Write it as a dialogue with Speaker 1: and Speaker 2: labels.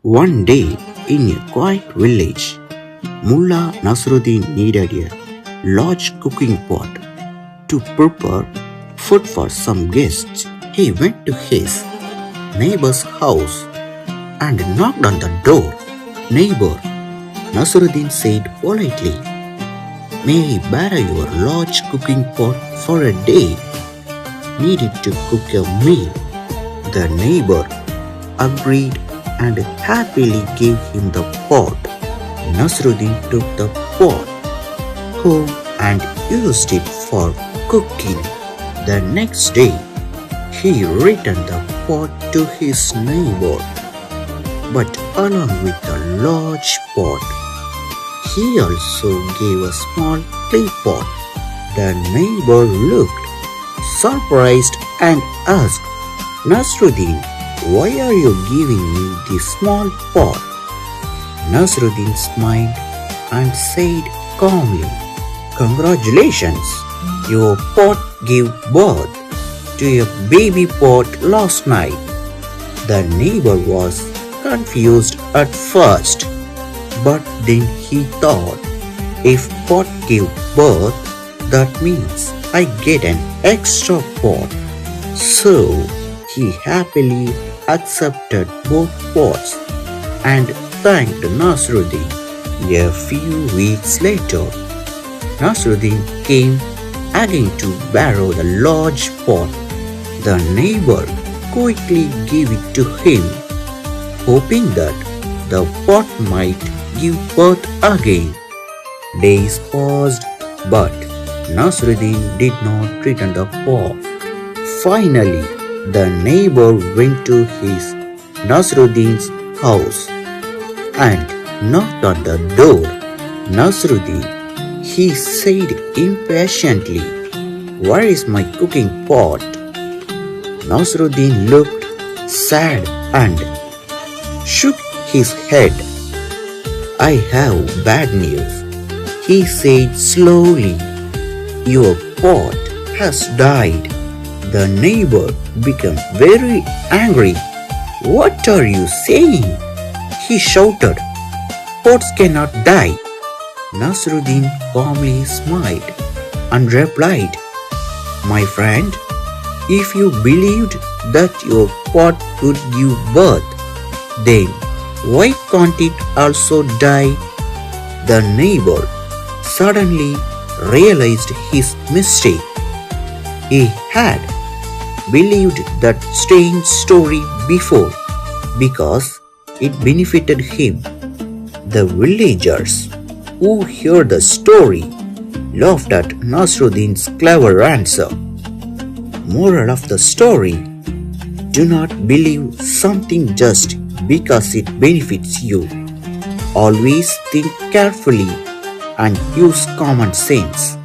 Speaker 1: One day in a quiet village, Mulla Nasruddin needed a large cooking pot to prepare food for some guests. He went to his neighbor's house and knocked on the door. Neighbor, Nasruddin said politely, "May I borrow your large cooking pot for a day? Need it to cook a meal." The neighbor agreed and happily gave him the pot. Nasruddin took the pot home and used it for cooking. The next day, he returned the pot to his neighbor, but along with the large pot, he also gave a small clay pot. The neighbor looked surprised and asked, "Nasruddin, why are you giving me this small pot?" Nasruddin smiled and said calmly, "Congratulations, your pot gave birth to a baby pot last night." The neighbor was confused at first, but then he thought, if pot gave birth, that means I get an extra pot. So he happily accepted both pots and thanked Nasruddin. A few weeks later, Nasruddin came again to borrow the large pot. The neighbor quickly gave it to him, hoping that the pot might give birth again. Days passed, but Nasruddin did not return the pot. Finally, the neighbor went to his Nasruddin's house and knocked on the door. "Nasruddin," he said impatiently, "where is my cooking pot?" Nasruddin looked sad and shook his head. "I have bad news," he said slowly. "Your pot has died." The neighbor became very angry. "What are you saying?" he shouted. "Pots cannot die." Nasruddin calmly smiled and replied, "My friend, if you believed that your pot could give birth, then why can't it also die?" The neighbor suddenly realized his mistake. He had believed that strange story before because it benefited him. The villagers who heard the story laughed at Nasruddin's clever answer. Moral of the story: do not believe something just because it benefits you. Always think carefully and use common sense.